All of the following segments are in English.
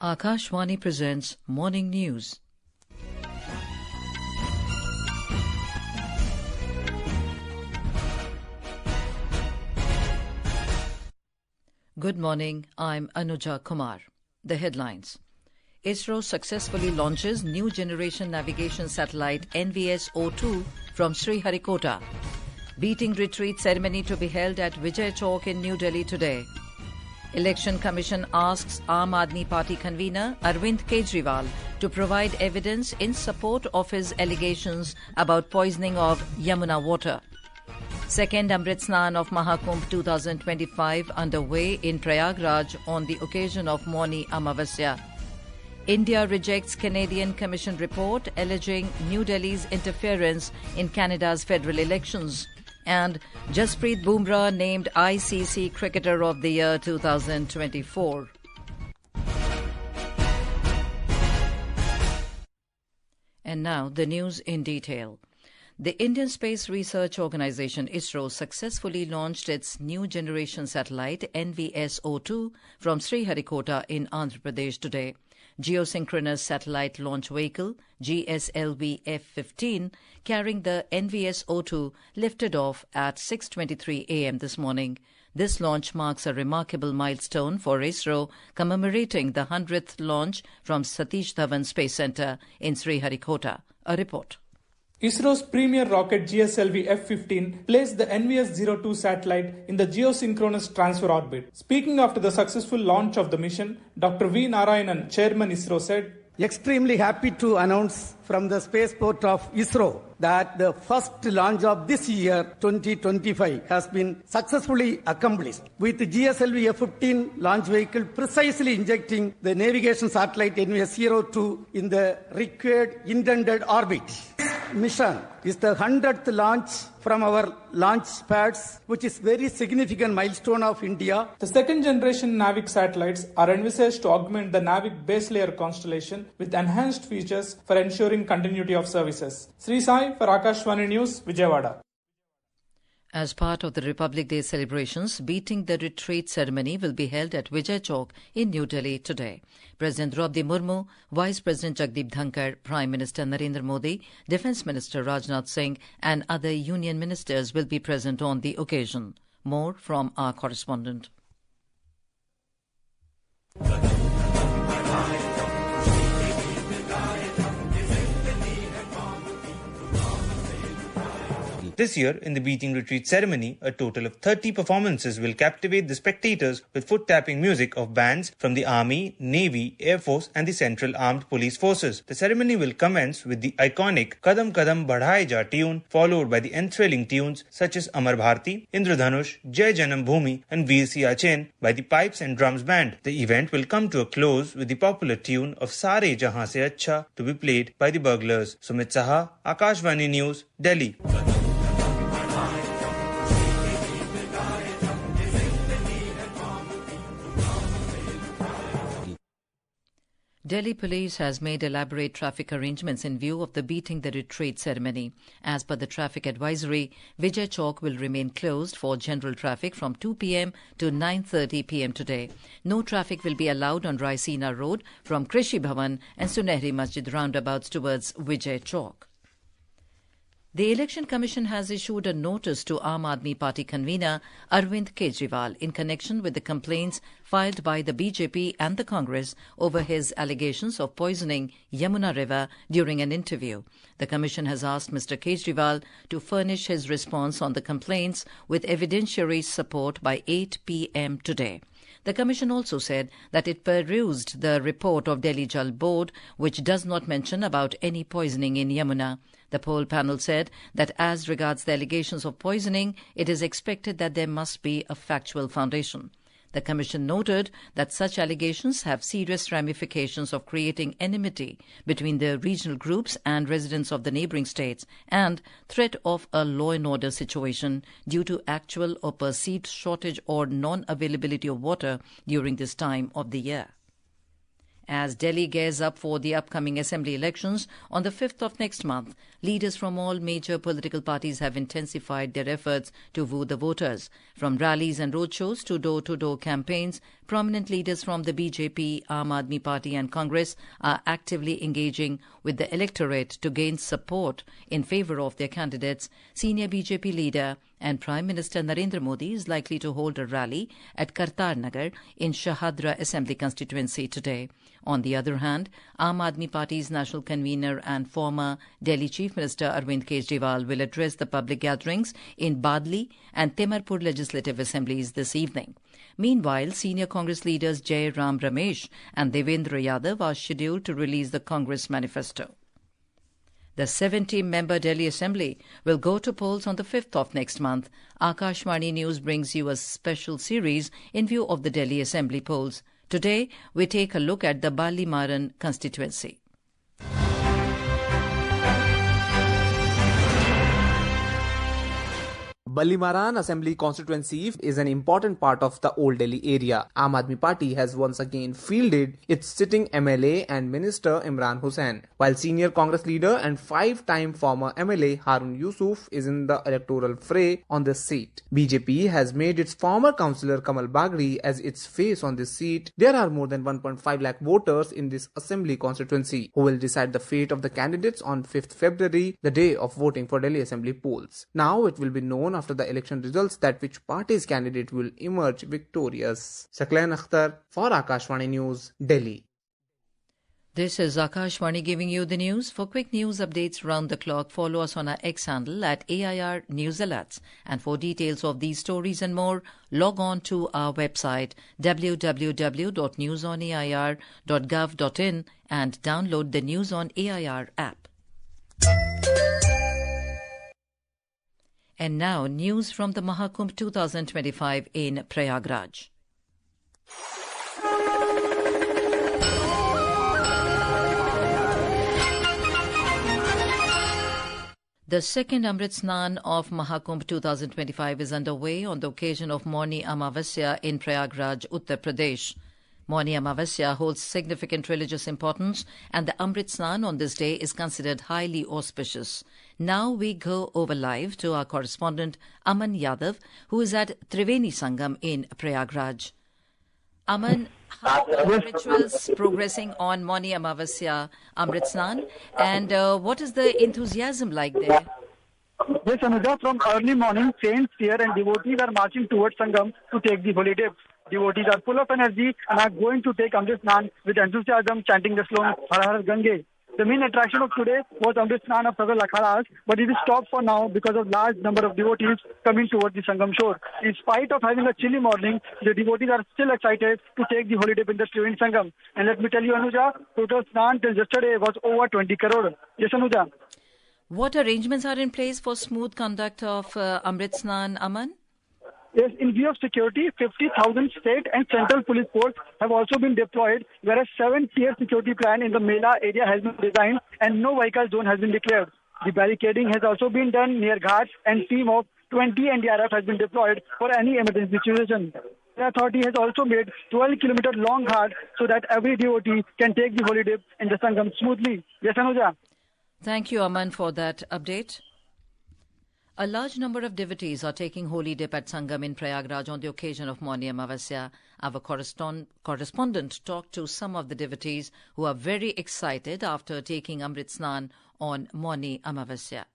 Akashvani presents Morning News. Good morning, I'm Anuja Kumar. The headlines. ISRO successfully launches new generation navigation satellite NVS-02 from Sriharikota. Beating retreat ceremony to be held at Vijay Chowk in New Delhi today. Election Commission asks Aam Aadmi Party convenor Arvind Kejriwal to provide evidence in support of his allegations about poisoning of Yamuna water. Second Amrit Snan of Maha Kumbh 2025 underway in Prayagraj on the occasion of Mauni Amavasya. India rejects Canadian Commission report alleging New Delhi's interference in Canada's federal elections. And Jasprit Bumrah named ICC Cricketer of the Year 2024. And now the news in detail. The Indian Space Research Organisation ISRO successfully launched its new generation satellite NVS-02 from Sriharikota in Andhra Pradesh today. Geosynchronous Satellite Launch Vehicle GSLV F-15 carrying the NVS-02 lifted off at 6:23 a.m. this morning. This launch marks a remarkable milestone for ISRO, commemorating the 100th launch from Satish Dhawan Space Centre in Sriharikota. A report. ISRO's premier rocket GSLV F-15 placed the NVS-02 satellite in the geosynchronous transfer orbit. Speaking after the successful launch of the mission, Dr. V. Narayanan, Chairman ISRO, said, "Extremely happy to announce from the spaceport of ISRO that the first launch of this year, 2025, has been successfully accomplished, with the GSLV F-15 launch vehicle precisely injecting the navigation satellite NVS-02 in the required intended orbit. Mission is the 100th launch from our launch pads, which is very significant milestone of India. The second generation NAVIC satellites are envisaged to augment the NAVIC base layer constellation with enhanced features for ensuring continuity of services. Sri Sai for Akashvani News, Vijayawada. As part of the Republic Day celebrations, Beating the Retreat ceremony will be held at Vijay Chowk in New Delhi today. President Draupadi Murmu, Vice President Jagdeep Dhankar, Prime Minister Narendra Modi, Defence Minister Rajnath Singh and other union ministers will be present on the occasion. More from our correspondent. This year, in the Beating Retreat ceremony, a total of 30 performances will captivate the spectators with foot-tapping music of bands from the Army, Navy, Air Force and the Central Armed Police Forces. The ceremony will commence with the iconic Kadam Kadam Badhaye Ja tune, followed by the enthralling tunes such as Amar Bharti, Indradhanush, Jai Janam Bhoomi and Veer Siachen by the Pipes and Drums Band. The event will come to a close with the popular tune of Sare Jahan Se Achha to be played by the Burglars. Sumit Saha, Akashvani News, Delhi. Delhi Police has made elaborate traffic arrangements in view of the Beating the Retreat ceremony. As per the traffic advisory, Vijay Chowk will remain closed for general traffic from 2 p.m. to 9:30 p.m. today. No traffic will be allowed on Raisina Road from Krishi Bhavan and Sunehri Masjid roundabouts towards Vijay Chowk. The Election Commission has issued a notice to Aam Aadmi Party convenor Arvind Kejriwal in connection with the complaints filed by the BJP and the Congress over his allegations of poisoning Yamuna River during an interview. The Commission has asked Mr. Kejriwal to furnish his response on the complaints with evidentiary support by 8 p.m. today. The Commission also said that it perused the report of Delhi Jal Board, which does not mention about any poisoning in Yamuna. The poll panel said that as regards the allegations of poisoning, it is expected that there must be a factual foundation. The Commission noted that such allegations have serious ramifications of creating enmity between the regional groups and residents of the neighbouring states and threat of a law and order situation due to actual or perceived shortage or non-availability of water during this time of the year. As Delhi gears up for the upcoming assembly elections on the 5th of next month, leaders from all major political parties have intensified their efforts to woo the voters. From rallies and roadshows to door-to-door campaigns, prominent leaders from the BJP, Aam Aadmi Party and Congress are actively engaging with the electorate to gain support in favour of their candidates. Senior BJP leader and Prime Minister Narendra Modi is likely to hold a rally at Kartar Nagar in Shahadra Assembly constituency today. On the other hand, Aam Aadmi Party's national convener and former Delhi Chief Minister Arvind Kejriwal will address the public gatherings in Badli and Timarpur legislative assemblies this evening. Meanwhile, senior Congress leaders Jai Ram Ramesh and Devendra Yadav are scheduled to release the Congress manifesto. The 70-member Delhi Assembly will go to polls on the 5th of next month. Akashvani News brings you a special series in view of the Delhi Assembly polls. Today, we take a look at the Ballimaran constituency. Ballimaran Assembly constituency is an important part of the Old Delhi area. Aam Aadmi Party has once again fielded its sitting MLA and Minister Imran Hussain, while senior Congress leader and 5-time former MLA Harun Yusuf is in the electoral fray on this seat. BJP has made its former councillor Kamal Bagri as its face on this seat. There are more than 1.5 lakh voters in this assembly constituency who will decide the fate of the candidates on 5th February, the day of voting for Delhi Assembly polls. Now it will be known after the election results that which party's candidate will emerge victorious. Saklan Akhtar for Akashvani News, Delhi. This is Akashvani giving you the news. For quick news updates round the clock, follow us on our X handle at AIR News Alerts. And for details of these stories and more, log on to our website www.newsonair.gov.in and download the News on AIR app. And now, news from the Maha Kumbh 2025 in Prayagraj. The second Amrit Snan of Maha Kumbh 2025 is underway on the occasion of Mauni Amavasya in Prayagraj, Uttar Pradesh. Mauni Amavasya holds significant religious importance, and the Amrit Snan on this day is considered highly auspicious. Now we go over live to our correspondent Aman Yadav, who is at Triveni Sangam in Prayagraj. Aman, how are the rituals progressing on Mauni Amavasya Amrit Snan, and what is the enthusiasm like there? Yes, Anuja, from early morning, saints here and devotees are marching towards Sangam to take the holy dip. Devotees are full of energy and are going to take Amrit Snan with enthusiasm, chanting the slogan Har Har Gange. The main attraction of today was Amrit Snan of several akhadas, but it is stopped for now because of large number of devotees coming towards the Sangam shore. In spite of having a chilly morning, the devotees are still excited to take the holy dip in the Triveni Sangam. And let me tell you, Anuja, total Snan till yesterday was over 20 crore. Yes, Anuja. What arrangements are in place for smooth conduct of Amrit Snan, Aman? Yes, in view of security, 50,000 state and central police force have also been deployed, whereas 7-tier security plan in the Mela area has been designed and no vehicle zone has been declared. The barricading has also been done near ghats and team of 20 NDRF has been deployed for any emergency situation. The authority has also made 12-kilometer long ghat so that every devotee can take the holy dip in the Sangam smoothly. Yes, Anuja. Thank you, Aman, for that update. A large number of devotees are taking holy dip at Sangam in Prayagraj on the occasion of Mauni Amavasya. Our correspondent talked to some of the devotees who are very excited after taking Amrit Snan on Mauni Amavasya.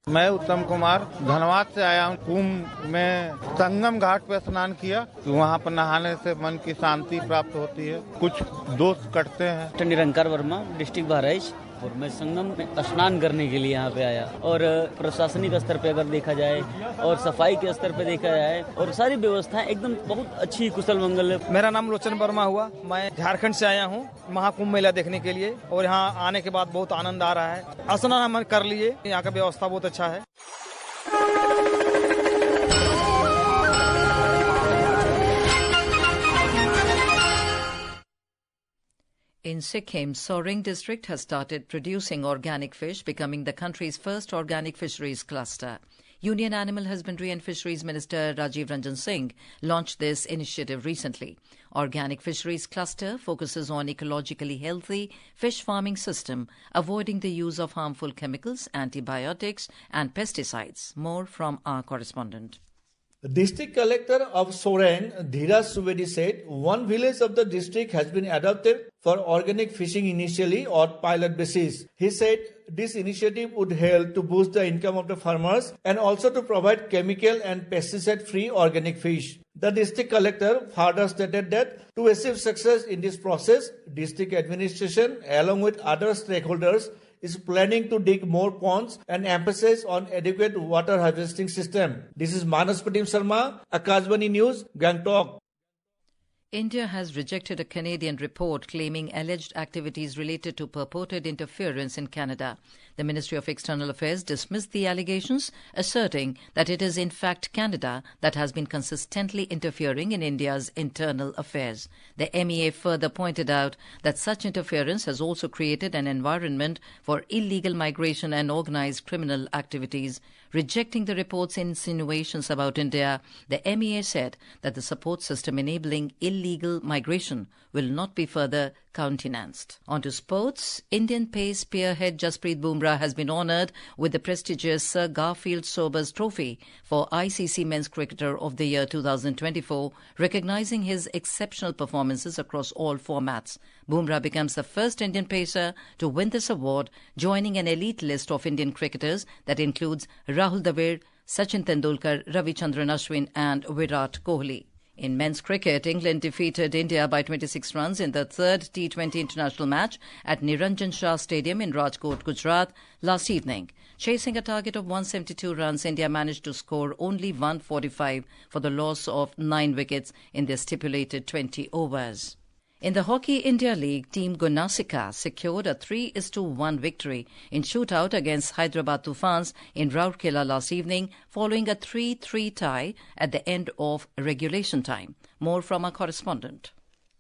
मैं उत्तम कुमार धनबाद से आया हूँ। कुंभ में संगम घाट पर स्नान किया, वहाँ पर नहाने से मन की शांति प्राप्त होती है, कुछ दोष कटते हैं। निरंकार वर्मा, डिस्ट्रिक्ट बहराइच, और मैं संगम में स्नान करने के लिए यहाँ पे आया। और प्रशासनिक स्तर पे अगर देखा जाए और सफाई के स्तर पे देखा जाए और सारी व्यवस्थाएं एकदम बहुत अच्छी कुशल मंगल है। मेरा नाम लोचन वर्मा हुआ, मैं झारखंड से आया हूँ महाकुंभ मेला देखने के लिए और यहाँ आने के बाद बहुत आनंद आ रहा है। स्नान हम कर लिए, यहाँ का व्यवस्था बहुत अच्छा है। In Sikkim, Soring district has started producing organic fish, becoming the country's first organic fisheries cluster. Union Animal Husbandry and Fisheries Minister Rajiv Ranjan Singh launched this initiative recently. Organic Fisheries Cluster focuses on ecologically healthy fish farming system, avoiding the use of harmful chemicals, antibiotics and pesticides. More from our correspondent. The district collector of Sorang, Dheeraj Subedi, said one village of the district has been adopted for organic fishing initially on pilot basis. He said this initiative would help to boost the income of the farmers and also to provide chemical and pesticide-free organic fish. The district collector further stated that to achieve success in this process, district administration along with other stakeholders is planning to dig more ponds and emphasize on adequate water harvesting system. This is Manas Pratim Sharma, Akashvani News, Gangtok. India has rejected a Canadian report claiming alleged activities related to purported interference in Canada. The Ministry of External Affairs dismissed the allegations, asserting that it is in fact Canada that has been consistently interfering in India's internal affairs. The MEA further pointed out that such interference has also created an environment for illegal migration and organized criminal activities. Rejecting the report's insinuations about India, the MEA said that the support system enabling illegal migration will not be further countenanced. On to sports. Indian pace spearhead Jasprit Bumrah has been honoured with the prestigious Sir Garfield Sobers Trophy for ICC Men's Cricketer of the Year 2024, recognising his exceptional performances across all formats. Bumrah becomes the first Indian pacer to win this award, joining an elite list of Indian cricketers that includes Rahul Dravid, Sachin Tendulkar, Ravichandran Ashwin and Virat Kohli. In men's cricket, England defeated India by 26 runs in the third T20 international match at Niranjan Shah Stadium in Rajkot, Gujarat last evening. Chasing a target of 172 runs, India managed to score only 145 for the loss of 9 wickets in their stipulated 20 overs. In the Hockey India League, Team Gunasika secured a 3-1 victory in shootout against Hyderabad Tufans in Rourkela last evening, following a 3-3 tie at the end of regulation time. More from our correspondent.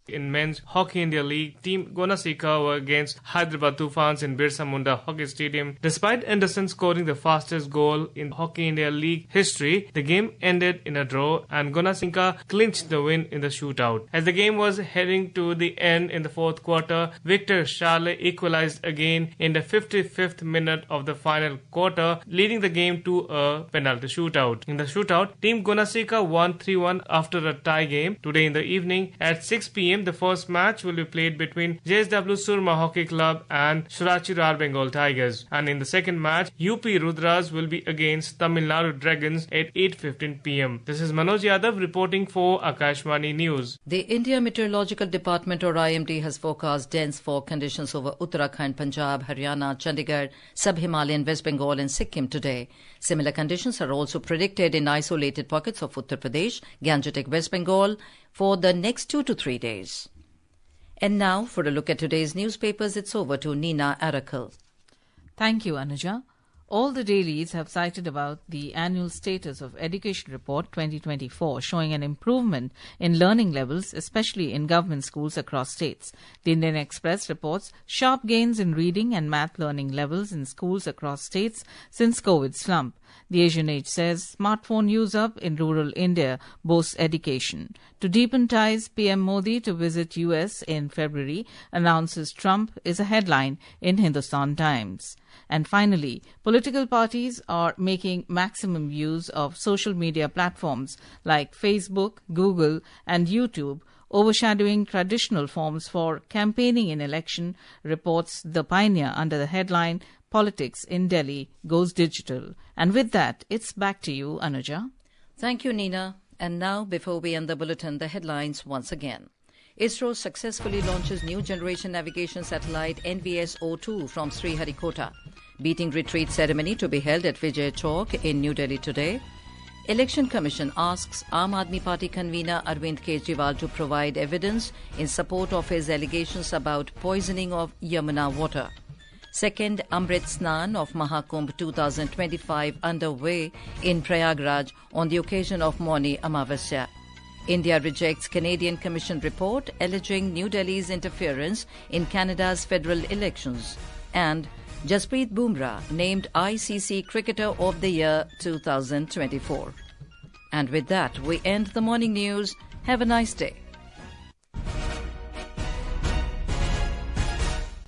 In men's Hockey India League, Team Gunasika were against Hyderabad Tufans in Birsa Munda Hockey Stadium. Despite Anderson scoring the fastest goal in Hockey India League history, the game ended in a draw and Gunasika clinched the win in the shootout. As the game was heading to the end in the fourth quarter, Victor Charle equalized again in the 55th minute of the final quarter, leading the game to a penalty shootout. In the shootout, Team Gunasika won 3-1 after a tie game. Today in the evening at 6 p.m, the first match will be played between JSW Surma Hockey Club and Surachi Rar Bengal Tigers. And in the second match, UP Rudras will be against Tamil Nadu Dragons at 8:15 p.m. This is Manoj Yadav reporting for Akashvani News. The India Meteorological Department or IMD has forecast dense fog conditions over Uttarakhand, Punjab, Haryana, Chandigarh, Sub-Himalayan, West Bengal and Sikkim today. Similar conditions are also predicted in isolated pockets of Uttar Pradesh, Gangetic West Bengal for the next 2 to 3 days. And now, for a look at today's newspapers, it's over to Nina Arakel. Thank you, Anuja. All the dailies have cited about the annual status of Education Report 2024, showing an improvement in learning levels, especially in government schools across states. The Indian Express reports sharp gains in reading and math learning levels in schools across states since COVID slump. The Asian Age says smartphone use up in rural India boasts education. To deepen ties, PM Modi to visit US in February, announces Trump, is a headline in Hindustan Times. And finally, political parties are making maximum use of social media platforms like Facebook, Google and YouTube, overshadowing traditional forms for campaigning in election, reports The Pioneer under the headline Politics in Delhi Goes Digital. And with that, it's back to you, Anuja. Thank you, Nina. And now, before we end the bulletin, the headlines once again. ISRO successfully launches new generation navigation satellite NVS-02 from Sriharikota. Beating retreat ceremony to be held at Vijay Chowk in New Delhi today. Election Commission asks Aam Aadmi Party convener Arvind Kejriwal to provide evidence in support of his allegations about poisoning of Yamuna water. Second Amrit Snan of Maha Kumbh 2025 underway in Prayagraj on the occasion of Mauni Amavasya. India rejects Canadian Commission report alleging New Delhi's interference in Canada's federal elections. And Jasprit Bumrah named ICC Cricketer of the Year 2024. And with that, we end the morning news. Have a nice day.